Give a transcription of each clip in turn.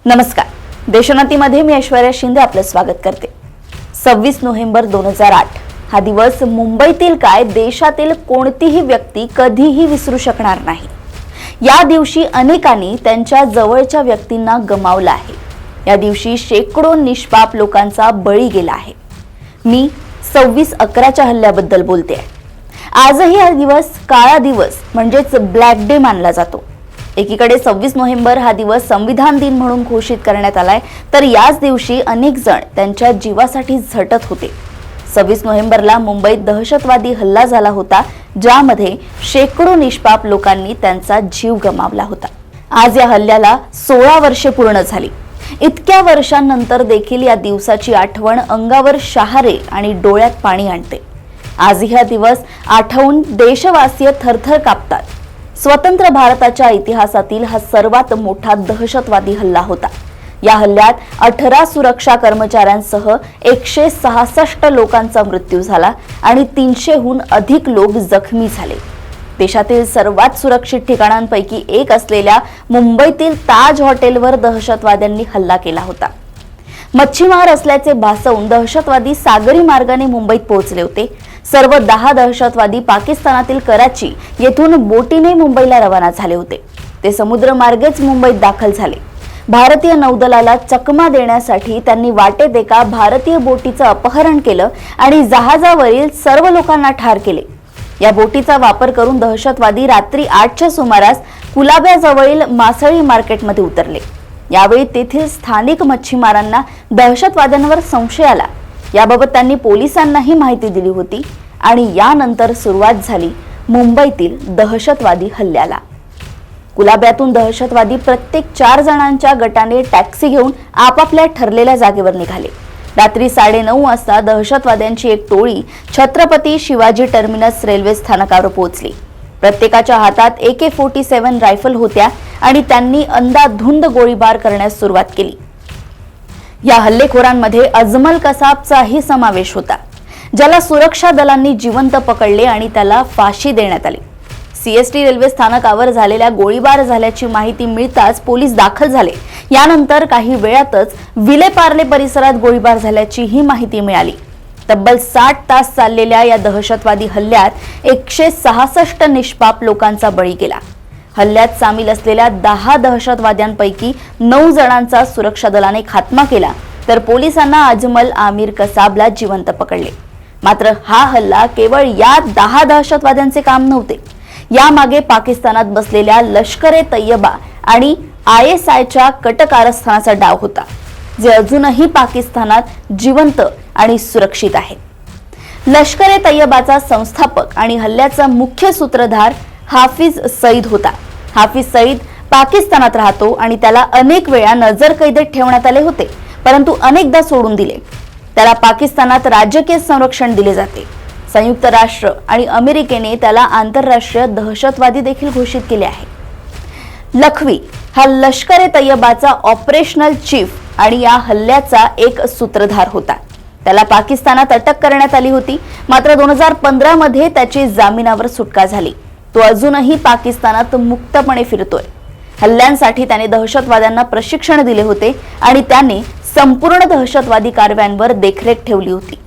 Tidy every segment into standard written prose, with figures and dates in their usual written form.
नमस्कार. देशोन्नतीमध्ये मी ऐश्वर्या शिंदे आपलं स्वागत करते. 26 नोव्हेंबर 2008 हा दिवस मुंबईतील काय देशातील कोणतीही व्यक्ती कधीही विसरू शकणार नाही. या दिवशी अनेकांनी त्यांच्या जवळच्या व्यक्तींना गमावलं आहे. या दिवशी शेकडो निष्पाप लोकांचा बळी गेला आहे. मी 26/11च्या हल्ल्याबद्दल बोलते. आजही हा दिवस काळा दिवस म्हणजेच ब्लॅक डे मानला जातो. एकीकडे 26 नोव्हेंबर हा दिवस संविधान दिन म्हणून घोषित करण्यात आलाय, तर याच दिवशी अनेक जण त्यांच्या जीवासाठी झटत होते. 26 नोव्हेंबरला मुंबईत दहशतवादी हल्ला झाला होता, ज्यामध्ये शेकडो निष्पाप लोकांनी त्यांचा जीव गमावला होता. आज या हल्ल्याला 16 वर्षे पूर्ण झाली. इतक्या वर्षांनंतर देखील या दिवसाची आठवण अंगावर शहारे आणि डोळ्यात पाणी आणते. आजही हा दिवस आठवून देशवासीय थरथर कापतात. स्वतंत्र भारताच्या इतिहासातील हा सर्वात मोठा दहशतवादी हल्ला होता. या हल्ल्यात 18 सुरक्षा कर्मचाऱ्यांसह 166 लोकांचा मृत्यू झाला आणि 300हून अधिक लोक जखमी झाले. देशातील सर्वात सुरक्षित ठिकाणांपैकी एक असलेल्या मुंबईतील ताज हॉटेलवर दहशतवाद्यांनी हल्ला केला होता. मच्छीमार असल्याचे भासवून दहशतवादी सागरी मार्गाने मुंबईत पोहोचले होते. सर्व 10 दहशतवादी पाकिस्तानातील कराची येथून बोटीने मुंबईला रवाना झाले होते. ते समुद्रमार्गेच मुंबईत दाखल झाले. भारतीय नौदलाला चकमा देण्यासाठी त्यांनी वाटेत एका भारतीय बोटीचं अपहरण केलं आणि जहाजावरील सर्व लोकांना ठार केले. या बोटीचा वापर करून दहशतवादी रात्री 8च्या सुमारास कुलाब्याजवळील मासळी मार्केटमध्ये उतरले. यावेळी तेथील स्थानिक मच्छीमारांना दहशतवाद्यांवर संशय आला. याबाबत त्यांनी पोलिसांनाही माहिती दिली होती आणि यानंतर सुरुवात झाली मुंबईतील दहशतवादी हल्ल्याला. कुलाब्यातून दहशतवादी प्रत्येक 4 जणांच्या गटाने टॅक्सी घेऊन आपापल्या ठरलेल्या जागेवर निघाले. रात्री 9:30 वाजता दहशतवाद्यांची एक टोळी छत्रपती शिवाजी टर्मिनस रेल्वे स्थानकावर पोहोचली. प्रत्येकाच्या हातात AK-47 रायफल होत्या आणि त्यांनी अंधाधुंद गोळीबार करण्यास सुरुवात केली. या हल्लेखोरांमध्ये अजमल कसाबचाही समावेश होता, ज्याला सुरक्षा दलांनी जिवंत पकडले आणि त्याला फाशी देण्यात आली. CST रेल्वे स्थानकावर झालेल्या गोळीबार झाल्याची माहिती मिळताच पोलीस दाखल झाले. यानंतर काही वेळातच विलेपार्ले परिसरात गोळीबार झाल्याची ही माहिती मिळाली. तब्बल 60 तास चाललेल्या या दहशतवादी हल्ल्यात 166 निष्पाप लोकांचा बळी गेला. हल्ल्यात सामील असलेल्या 10 दहशतवाद्यांपैकी 9 जणांचा सुरक्षा दलाने खात्मा केला, तर पोलिसांना अजमल आमिर कसाबला जिवंत पकडले. मात्र हा हल्ला केवळ या 10 दहशतवाद्यांचे काम नव्हते. यामागे पाकिस्तानात बसलेल्या लष्कर-ए-तय्यबा आणि ISIच्या कट कारस्थानाचा डाव होता, जे अजूनही पाकिस्तानात जिवंत आणि सुरक्षित आहे. लष्कर-ए-तय्यबाचा संस्थापक आणि हल्ल्याचा मुख्य सूत्रधार हाफिज सईद होता. हाफिज सईद पाकिस्तानात राहतो आणि त्याला अनेक वेळा नजरकैदेत ठेवण्यात आले होते, परंतु अनेकदा सोडून दिले. त्याला पाकिस्तानात राजकीय संरक्षण दिले जाते. संयुक्त राष्ट्र आणि अमेरिकेने त्याला आंतरराष्ट्रीय दहशतवादी देखील घोषित केले आहे. लखवी हा लष्कर-ए-तय्यबाचा ऑपरेशनल चीफ आणि या हल्ल्याचा एक सूत्रधार होता. त्याला पाकिस्तानात अटक करण्यात आली होती, मात्र 2015 मध्ये त्याची जामिनावर सुटका झाली. तो अजूनही पाकिस्तानात मुक्तपणे फिरतोय. हल्ल्यांसाठी त्याने दहशतवाद्यांना प्रशिक्षण दिले होते आणि त्याने संपूर्ण दहशतवादी कारवायांवर देखरेख ठेवली होती.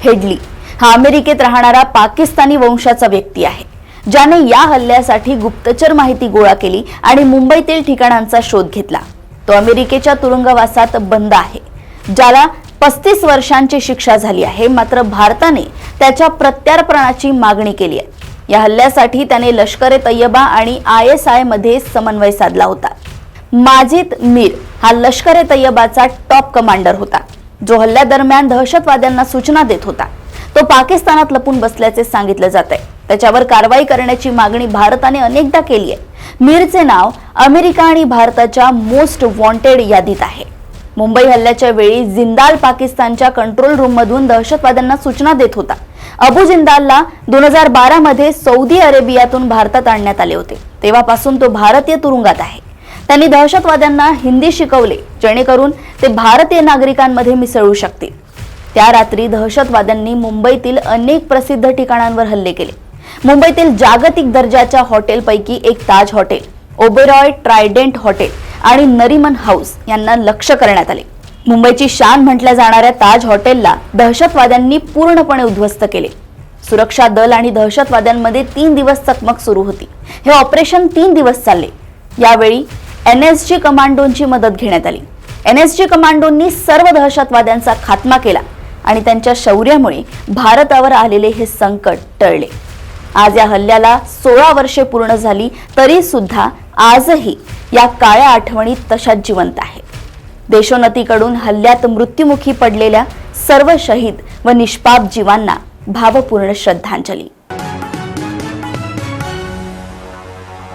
हेडली हा अमेरिकेत राहणारा पाकिस्तानी वंशाचा व्यक्ती आहे, ज्याने या हल्ल्यासाठी गुप्तचर माहिती गोळा केली आणि मुंबईतील ठिकाणांचा शोध घेतला. तो अमेरिकेच्या तुरुंगवासात बंद आहे, ज्याला 35 वर्षांची शिक्षा झाली आहे. मात्र भारताने त्याच्या प्रत्यार्पणाची मागणी केली आहे. या हल्ल्यासाठी त्याने लष्कर-ए-तय्यबा आणि ISI मध्ये समन्वय साधला होता. माजिद मीर हा लष्कर-ए-तय्यबाचा टॉप कमांडर होता, जो हल्ल्यादरम्यान दहशतवाद्यांना सूचना देत होता. तो पाकिस्तानात लपून बसल्याचे सांगितले जाते. त्याच्यावर कारवाई करण्याची मागणी भारताने अनेकदा केली आहे. मीरचे नाव अमेरिका आणि भारताच्या मोस्ट वॉन्टेड यादीत आहे. मुंबई हल्ल्याच्या वेळी जिंदाल पाकिस्तानच्या कंट्रोल रूम मधून दहशतवाद्यांना सूचना देत होता. अबू जिंदालला 2012 मध्ये सौदी अरेबियातून भारतात आणण्यात आले होते. तेव्हापासून तो भारतीय तुरुंगात आहे. त्यांनी दहशतवाद्यांना हिंदी शिकवले, जेणेकरून ते भारतीय नागरिकांमध्ये मिसळू शकतील. त्या रात्री दहशतवाद्यांनी मुंबईतील अनेक प्रसिद्ध ठिकाणांवर हल्ले केले. मुंबईतील जागतिक दर्जाच्या हॉटेलपैकी एक ताज हॉटेल, ओबेरॉय ट्रायडेंट हॉटेल आणि नरीमन हाऊस यांना लक्ष्य करण्यात आले. मुंबईची शान म्हटल्या जाणाऱ्या ताज हॉटेलला दहशतवाद्यांनी पूर्णपणे उद्ध्वस्त केले. सुरक्षा दल आणि दहशतवाद्यांमध्ये 3 दिवस चकमक सुरू होती. हे ऑपरेशन 3 दिवस चालले. यावेळी NSG कमांडोंची मदत घेण्यात आली. NSG कमांडोंनी सर्व दहशतवाद्यांचा खात्मा केला आणि त्यांच्या शौर्यामुळे भारतावर आलेले हे संकट टळले. आज या हल्ल्याला 16 वर्षे पूर्ण झाली तरी सुद्धा आजही या काळ्या आठवणी तशाच जिवंत आहेत. देशोन्नतीकडून हल्ल्यात मृत्युमुखी पडलेल्या सर्व शहीद व निष्पाप जीवांना भावपूर्ण श्रद्धांजली.